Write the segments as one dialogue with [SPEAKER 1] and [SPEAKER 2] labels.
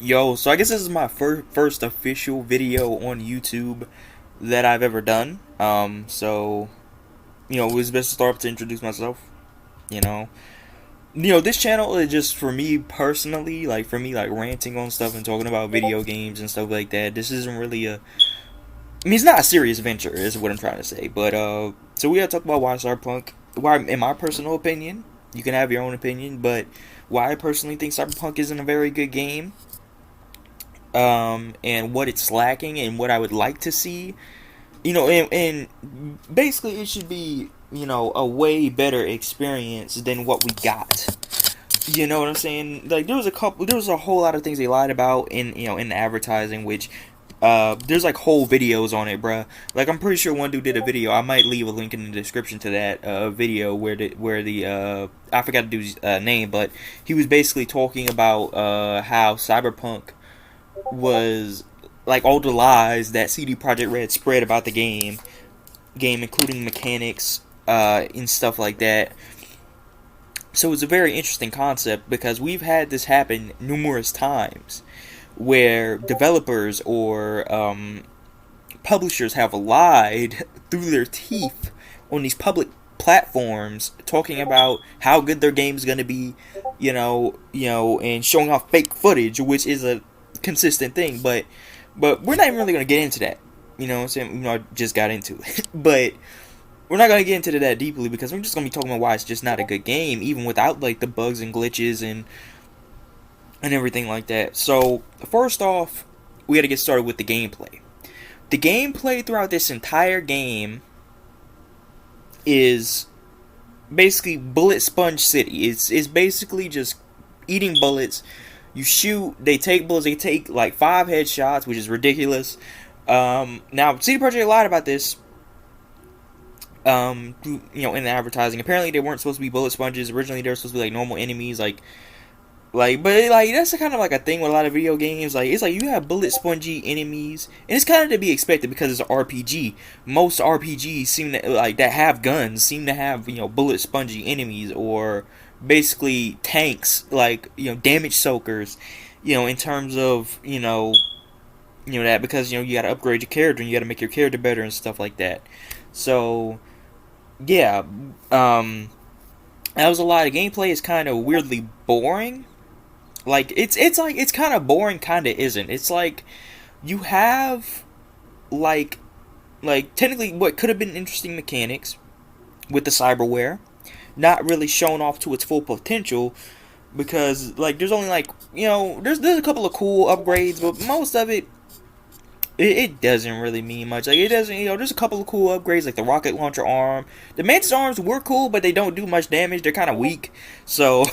[SPEAKER 1] Yo, so I guess this is my first official video on YouTube that I've ever done. It was best to start to introduce myself. You know, this channel is just for me personally, like for me, like ranting on stuff and talking about video games and stuff like that. This isn't really it's not a serious venture, is what I'm trying to say. But so we gotta talk about why Cyberpunk. Why, in my personal opinion, you can have your own opinion, but why I personally think Cyberpunk isn't a very good game. And what it's lacking and what I would like to see. And basically it should be, a way better experience than what we got. You know what I'm saying? Like there was a whole lot of things they lied about in the advertising, which there's like whole videos on it, bruh. Like I'm pretty sure one dude did a video. I might leave a link in the description to that video where the I forgot the dude's name, but he was basically talking about how Cyberpunk was like all the lies that CD Projekt Red spread about the game including mechanics and stuff like that. So it's a very interesting concept because we've had this happen numerous times where developers or publishers have lied through their teeth on these public platforms talking about how good their game's going to be, and showing off fake footage, which is a consistent thing, but we're not even really going to get into that. You know what I'm saying? I just got into it. But we're not going to get into that deeply because we're just going to be talking about why it's just not a good game, even without like the bugs and glitches and everything like that. So, first off, we got to get started with the gameplay. The gameplay throughout this entire game is basically Bullet Sponge City. It's basically just eating bullets. You shoot, they take bullets, they take like 5 headshots, which is ridiculous. Now, CD Projekt lied about this, in the advertising. Apparently, they weren't supposed to be bullet sponges. Originally, they were supposed to be like normal enemies, but that's kind of like a thing with a lot of video games. Like, it's like you have bullet spongy enemies, and it's kind of to be expected because it's an RPG. Most RPGs seem to, like, that have guns seem to have, bullet spongy enemies, or basically tanks, like, damage soakers, in terms of, that, because, you gotta upgrade your character, and you gotta make your character better and stuff like that. So, yeah, that was a lot of gameplay. Is kind of weirdly boring. Like, it's kind of boring, kind of isn't. It's like, you have, like, technically what could have been interesting mechanics with the cyberware, not really shown off to its full potential, because, like, there's only, like, there's a couple of cool upgrades, but most of it doesn't really mean much. Like, it doesn't, there's a couple of cool upgrades, like the rocket launcher arm. The Mantis arms were cool, but they don't do much damage. They're kind of weak, so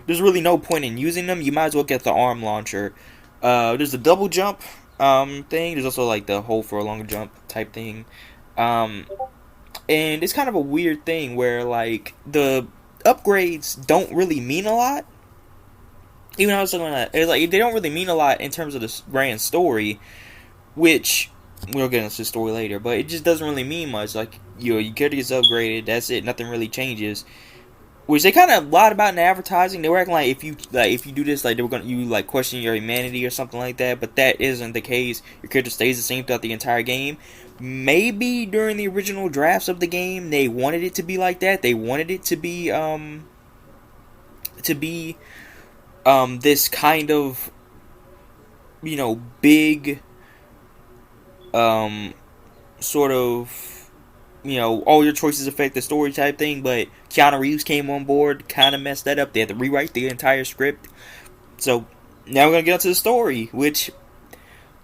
[SPEAKER 1] there's really no point in using them. You might as well get the arm launcher. There's the double jump thing. There's also, like, the hold for a longer jump type thing. And it's kind of a weird thing where, like, the upgrades don't really mean a lot. Even though I was talking about that, like, they don't really mean a lot in terms of the grand story, which we'll get into the story later. But it just doesn't really mean much. Like, your character gets upgraded, that's it. Nothing really changes. Which they kind of lied about in the advertising. They were acting like if you do this, like, they were gonna question your humanity or something like that. But that isn't the case. Your character stays the same throughout the entire game. Maybe during the original drafts of the game, they wanted it to be like that. They wanted it to be this kind of, big, sort of, all your choices affect the story type thing. But Keanu Reeves came on board, kind of messed that up. They had to rewrite the entire script. So now we're gonna get into the story, which,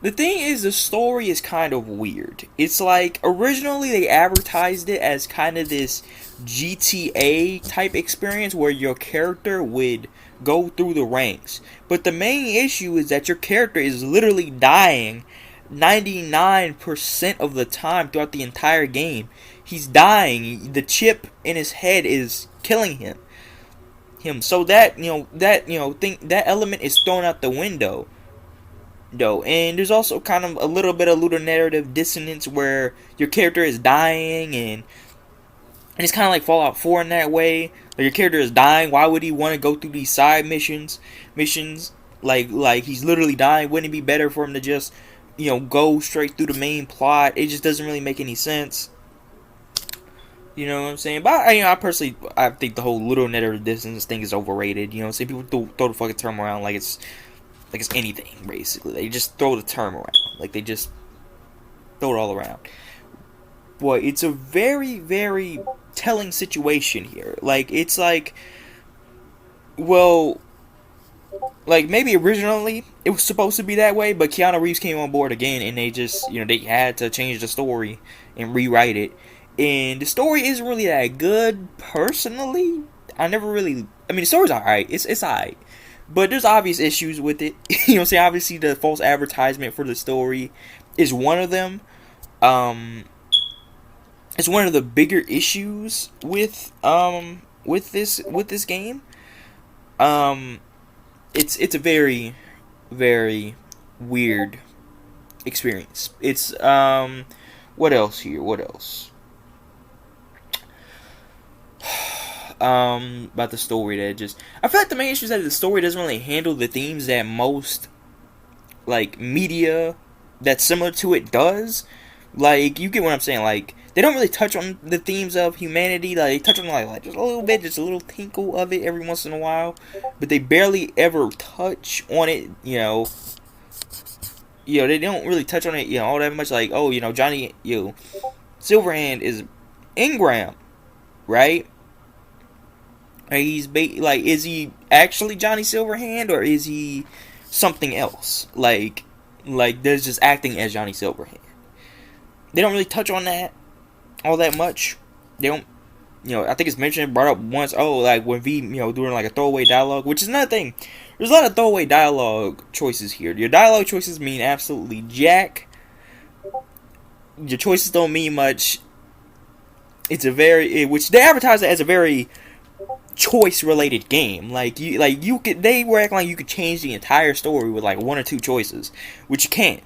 [SPEAKER 1] the thing is, the story is kind of weird. It's like, originally they advertised it as kind of this GTA type experience where your character would go through the ranks. But the main issue is that your character is literally dying 99% of the time throughout the entire game. He's dying. The chip in his head is killing him. So that that element is thrown out the window. And there's also kind of a little bit of ludonarrative dissonance where your character is dying, and it's kind of like Fallout 4 in that way. Like, your character is dying, why would he want to go through these side missions? Like he's literally dying. Wouldn't it be better for him to just, go straight through the main plot? It just doesn't really make any sense. You know what I'm saying? But I personally, I think the whole little net of distance thing is overrated. You know what I'm saying? People throw the fucking term around like it's anything. Basically, they just throw the term around. Like they just throw it all around. Boy, it's a very, very telling situation here. Like it's like, well, like maybe originally it was supposed to be that way, but Keanu Reeves came on board again, and they just, they had to change the story and rewrite it. And the story isn't really that good, personally. I mean, the story's alright. It's alright. But there's obvious issues with it. You know what I'm saying? Obviously, the false advertisement for the story is one of them. It's one of the bigger issues with this game. It's a very, very weird experience. It's what else here? What else? About the story that I feel like the main issue is that the story doesn't really handle the themes that most like media that's similar to it does. Like, you get what I'm saying? Like, they don't really touch on the themes of humanity. Like, they touch on like just a little bit, just a little tinkle of it every once in a while, but they barely ever touch on it. They don't really touch on it. All that much. Like, oh, Johnny, Silverhand is Ingram, right? Is he actually Johnny Silverhand, or is he something else? Like they're just acting as Johnny Silverhand. They don't really touch on that all that much. They don't, I think it's brought up once. Oh, like when V, doing like a throwaway dialogue, which is another thing. There's a lot of throwaway dialogue choices here. Your dialogue choices mean absolutely jack. Your choices don't mean much. Which they advertise it as a very choice related game. They were acting like you could change the entire story with like one or two choices, which you can't.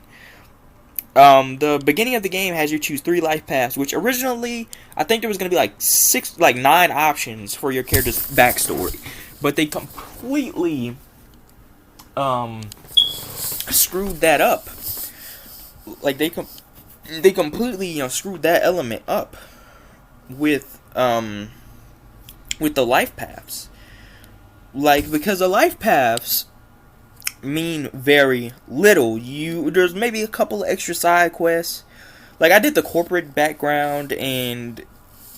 [SPEAKER 1] The beginning of the game has you choose 3 life paths, which originally I think there was gonna be 9 options for your character's backstory, but they completely screwed that up. Like they completely screwed that element up with the life paths. Like, because the life paths mean very little. There's maybe a couple of extra side quests. Like, I did the corporate background, and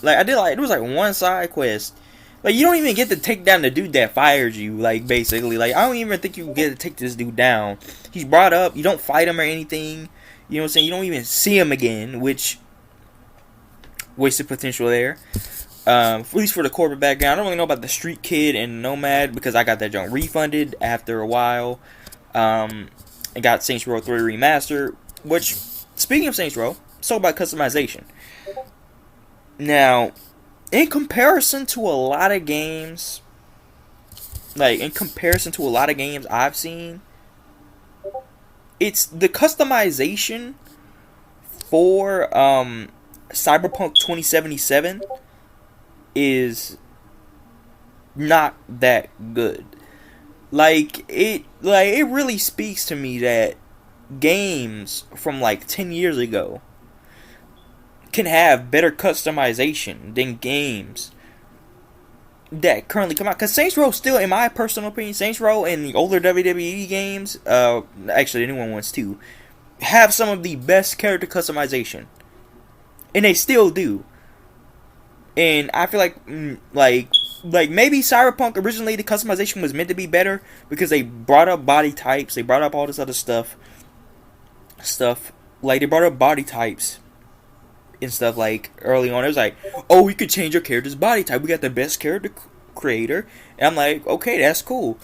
[SPEAKER 1] there was one side quest. Like, you don't even get to take down the dude that fired you. Like, basically, like, I don't even think you get to take this dude down. He's brought up. You don't fight him or anything. You know what I'm saying? You don't even see him again, which wasted potential there. At least for the corporate background. I don't really know about the Street Kid and Nomad, because I got that junk refunded after a while. I got Saints Row 3 Remastered, which, speaking of Saints Row, it's all about customization. Now, in comparison to a lot of games, I've seen, it's the customization for Cyberpunk 2077 is not that good. It really speaks to me that games from 10 years ago can have better customization than games that currently come out. Because Saints Row still, in my personal opinion, Saints Row and the older WWE games, actually the new ones too, have some of the best character customization. And they still do. And I feel like maybe Cyberpunk originally the customization was meant to be better because they brought up body types, they brought up all this other stuff. Like, they brought up body types and stuff early on. It was oh, we could change your character's body type. We got the best character creator. And I'm like, okay, that's cool.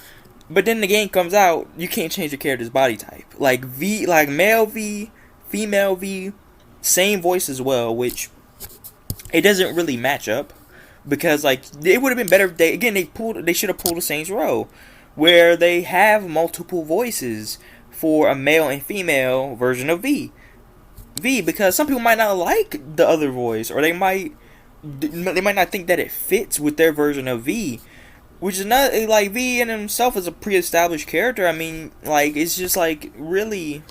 [SPEAKER 1] But then the game comes out, you can't change your character's body type. Male V, female V, same voice as well, which it doesn't really match up, because it would have been better if they should have pulled a Saints Row where they have multiple voices for a male and female version of V, because some people might not like the other voice, or they might not think that it fits with their version of V, which is not like V in himself is a pre-established character. I mean, like it's just like really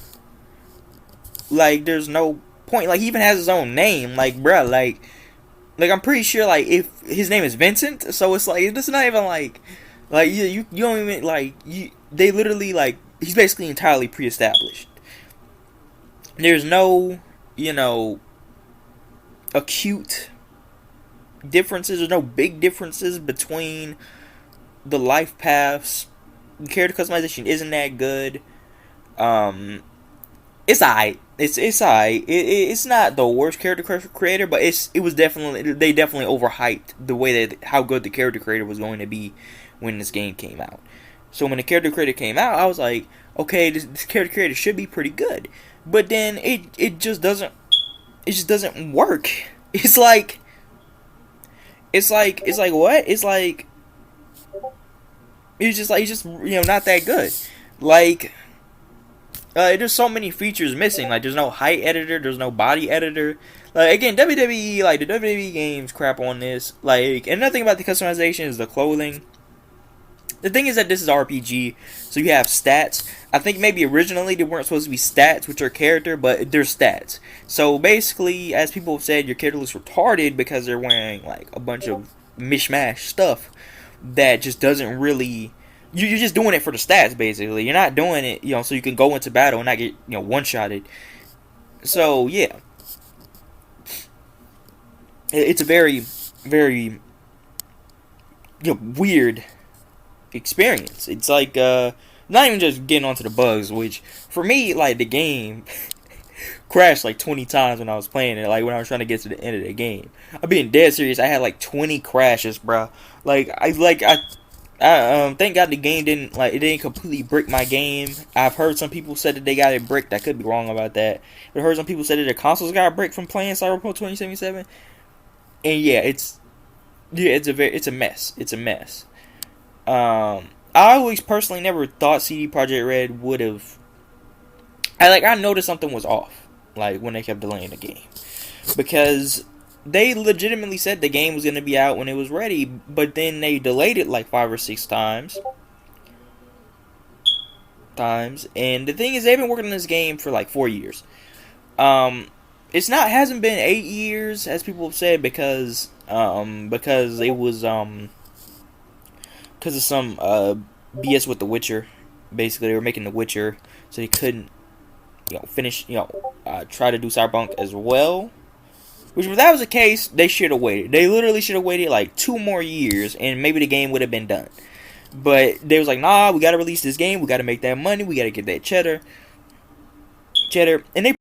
[SPEAKER 1] like there's no point. Like he even has his own name. Like bruh, like I'm pretty sure like if his name is Vincent, so it's like it's not even like you don't even like they literally like he's basically entirely pre-established. There's no acute differences. There's no big differences between the life paths. Character customization isn't that good. It's alright. It's alright. It's not the worst character creator, but it was definitely they definitely overhyped the way that how good the character creator was going to be when this game came out. So when the character creator came out, I was like, okay, this character creator should be pretty good. But then it just doesn't work. It's like what? It's just not that good. Like there's so many features missing. Like there's no height editor, there's no body editor. Like again, WWE like the WWE games crap on this. Like and another thing about the customization is the clothing. The thing is that this is RPG, so you have stats. I think maybe originally they weren't supposed to be stats, which are character, but they're stats. So basically, as people have said, your character looks retarded because they're wearing like a bunch of mishmash stuff that just doesn't really. You're just doing it for the stats, basically. You're not doing it, so you can go into battle and not get, one-shotted. So yeah, it's a very, very, weird experience. It's like not even just getting onto the bugs, which for me, like the game crashed like 20 times when I was playing it. Like when I was trying to get to the end of the game, I'm being dead serious. I had like 20 crashes, bro. I thank God the game didn't completely brick my game. I've heard some people said that they got it bricked. I could be wrong about that. I've heard some people said that their consoles got bricked from playing Cyberpunk 2077. And yeah, it's a mess. It's a mess. I always personally never thought CD Projekt Red would have. I noticed something was off, like when they kept delaying the game, because they legitimately said the game was going to be out when it was ready, but then they delayed it like 5 or 6 times. And the thing is, they've been working on this game for like 4 years. Hasn't been 8 years as people have said because it was because of some BS with The Witcher. Basically, they were making The Witcher, so they couldn't finish try to do Cyberpunk as well. Which, if that was the case, they should have waited. They literally should have waited like 2 more years, and maybe the game would have been done. But they was like, nah, we gotta release this game. We gotta make that money. We gotta get that cheddar. And they